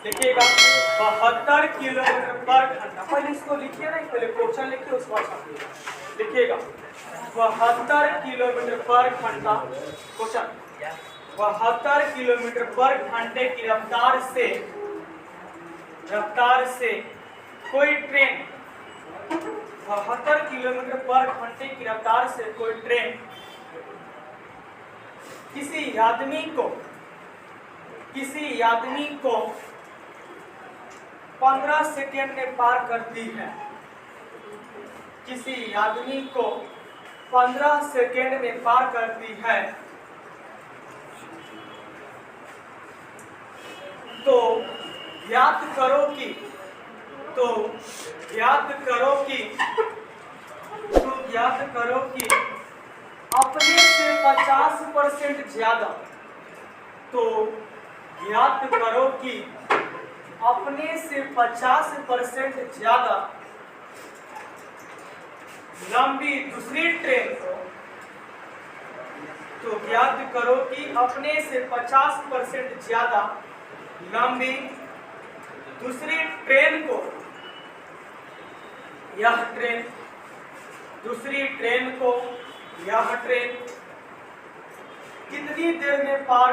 लिखिएगा 72 किलोमीटर पर घंटा। पहले इसको लिखिए नहीं, पहले क्वेश्चन लिखिए उसके बाद छापिए। लिखिएगा 72 किलोमीटर पर घंटा। क्वेश्चन 72 किलोमीटर पर घंटे की रफ्तार से कोई ट्रेन 72 किलोमीटर पर घंटे की रफ्तार से कोई ट्रेन किसी आदमी को 15 सेकेंड में पार करती है। किसी आदमी को 15 सेकेंड में पार करती है तो ज्ञात करो कि अपने से 50% ज्यादा अपने से 50% ज्यादा लंबी दूसरी ट्रेन को ज्ञात करो कि अपने से 50% ज्यादा लंबी दूसरी ट्रेन को यह ट्रेन कितनी देर में पार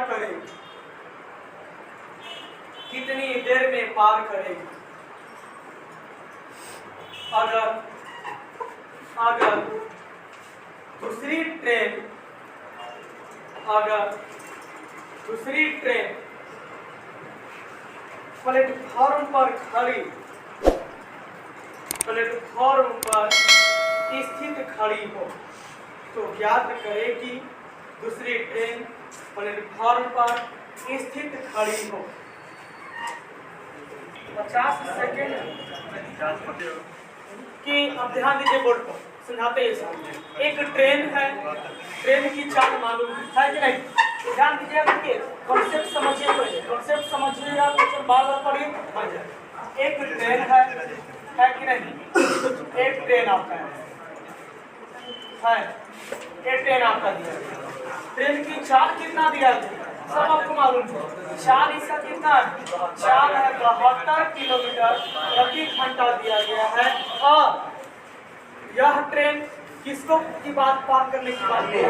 करेगी। अगर दूसरी ट्रेन प्लेटफॉर्म पर स्थित खड़ी हो तो ज्ञात करें कि दूसरी ट्रेन प्लेटफॉर्म पर स्थित खड़ी हो। 50 सेकेंड की अब ध्यान दीजिए, बोर्ड को समझाते हैं। एक ट्रेन है, ट्रेन की चाल मालूम है कि नहीं? ध्यान दीजिए, देखिए कॉन्सेप्ट समझिए, पहले कॉन्सेप्ट समझिएगा, क्वेश्चन बार बार पढ़िए बन जाए। एक ट्रेन है कि नहीं? एक ट्रेन आपका है, एक ट्रेन आपका दिया। ट्रेन की चाल कितना दिया है सब आपको मालूम है। चाल इसका कितना है? चाल है 72 किलोमीटर प्रति घंटा दिया गया है। और यह ट्रेन किसको की बात पार करने की बात है?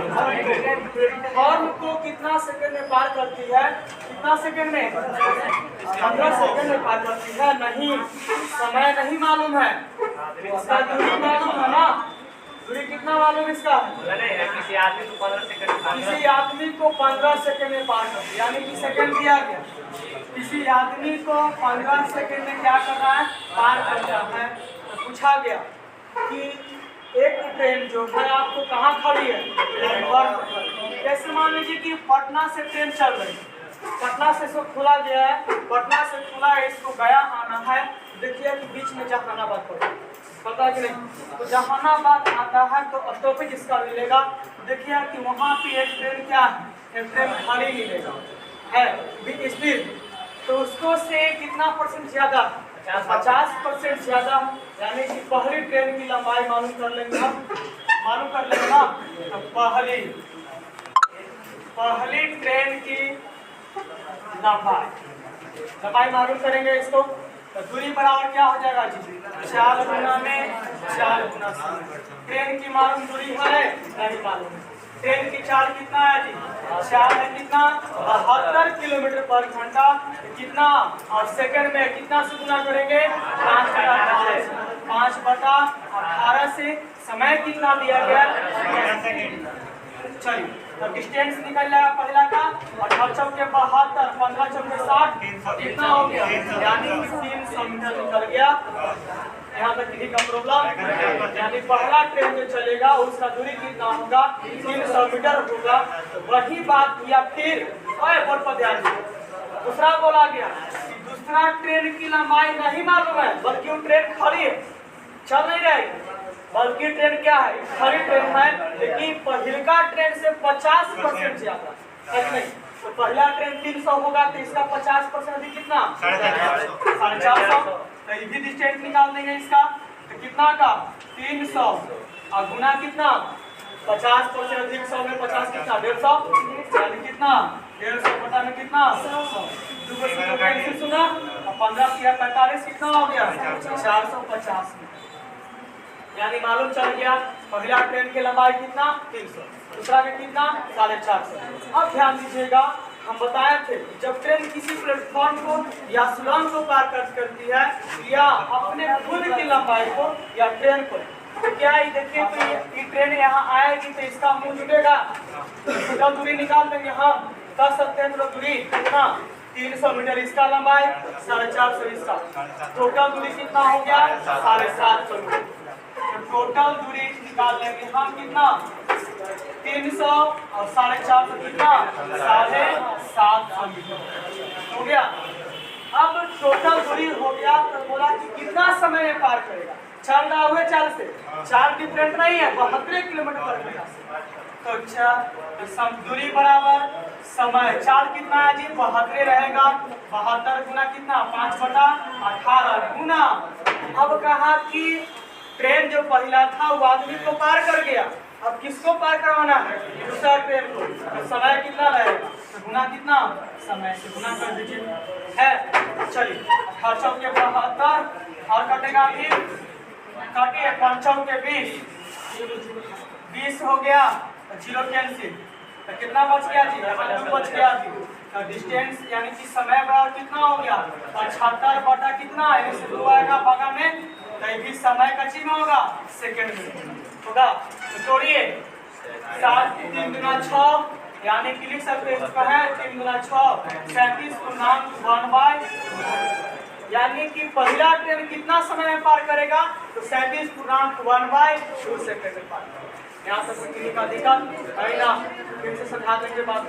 हॉर्न को कितना सेकंड में पार करती है? कितना सेकंड में? 15 सेकंड में पार करती है। नहीं, समय नहीं मालूम है, इसका दूरी मालूम है ना। दूरी कितना मालूम इसका? किसी आदमी को 15 सेकंड में पार करती है, यानी कि सेकंड दिया गया। किसी आदमी को 15 सेकंड में क्या कर रहा है? पार कर रहा है। तो पूछा गया कि एक ट्रेन जो है आपको कहाँ खड़ी है? जैसे मान लीजिए कि पटना से ट्रेन चल रही है, पटना से इसको खुला गया है, पटना से खुला है, इसको गया आना है। देखिए कि बीच में जहानाबाद पता है कि नहीं? तो जहानाबाद आता है तो स्टॉपेज इसका मिलेगा। देखिए कि वहाँ पे एक ट्रेन क्या है? एक ट्रेन खाली मिलेगा है स्पीड, तो उसको से कितना परसेंट ज्यादा? 50% ज्यादा, यानी कि पहली ट्रेन की लंबाई मालूम कर लेंगे ना। तो पहली ट्रेन की लंबाई मालूम करेंगे इसको। तो दूरी बराबर क्या हो जाएगा जी? 4 गुना में 4 गुना समय। ट्रेन की मालूम दूरी है? नहीं मालूम। ट्रेन की चाल कितना है जी? चाल है कितना? 72 किलोमीटर पर घंटा। कितना? और सेकंड में कितना से गुना करेंगे? 5/18 से। समय कितना दिया गया? चलिए तो डिस्टेंस निकल जाएगा पहला का, 18 चौके 72, 15 चौके 60, कितना हो गया? यानी 300 मीटर निकल गया। यहाँ तक किसी का प्रॉब्लम? यानी पहला ट्रेन जो चलेगा उसका दूरी कितना होगा? 300 मीटर होगा। तो वही बात किया फिर बोर्ड पर ध्यान दीजिए। दूसरा बोला गया कि दूसरा ट्रेन की लंबाई नहीं मालूम है, बल्कि वो ट्रेन खड़ी है, चल नहीं रहेगी, बल्कि ट्रेन क्या है? खड़ी ट्रेन है, लेकिन पहिलका ट्रेन से 50% ज्यादा है नहीं। तो पहला ट्रेन 300 होगा तो इसका 50% अधिक कितना? 450। तो ये भी डिस्टेंस निकाल देंगे इसका। तो कितना का? 300 और गुना कितना? 50% अधिक 100 में 50 कितना? 150, यानी कितना? 150 बटा में कितना 100। कैसे सुना? अब 15 या 45 कितना हो गया 450 मीटर। यानी मालूम चल गया पहला ट्रेन की लंबाई कितना 300, दूसरा का कितना 450। अब ध्यान दीजिएगा हम बताए थे जब ट्रेन किसी प्लेटफॉर्म को या सुरंग को पार करती है या अपने खुद की लंबाई को या ट्रेन को, तो क्या ये देखिए तो ये ट्रेन यहाँ आएगी तो इसका मुंह जुटेगा, तो दूरी निकाल देंगे हम 10 सत्तर दूरी कितना 300 मीटर इसका लंबाई 450 इसका, टोटल दूरी कितना हो गया 750 मीटर। तो टोटल दूरी निकाल लेंगे हम कितना 300 और 450 कितना 750 मीटर हो गया। अब टोटल दूरी हो गया तो बोला कि कितना समय में पार करेगा, चल रहा हुए चाल से, चाल डिफरेंट नहीं है 72 किलोमीटर पर घंटा। तो दूरी बराबर समय, चाल कितना है जी 72 रहेगा, 72 गुना कितना 5/18 गुना। अब कहा कि ट्रेन जो पहला था वो आदमी को पार कर गया, अब किसको पार करवाना है दूसरा ट्रेन को, तो समय कितना रहेगा तो गुना कितना समय से गुना कर दीजिए है। चलिए 18 के 72 और कटेगा फिर काटिए 5 के 20 हो गया, जीरो कैंसिल तो कितना बच गया जी बच गया जी। तो डिस्टेंस यानी कि समय बराबर कितना हो गया 75 बटा कितना यानी से 2 आएगा भागा में, तो ये भी समय का चिन्ह होगा सेकंड में होगा। तो तोड़िए 7 3 गुना 6 यानी कि लिख सकते हैं इसको है 3 गुना 6 37 पूर्णांक 1/2 यानी कि पहला ट्रेन कितना समय में पार करेगा तो 37 पूर्णांक 1/2 सेकंड में पार करेगा। यहाँ तक किसी का दिक्कत है ना, फिर से समझा देंगे बात।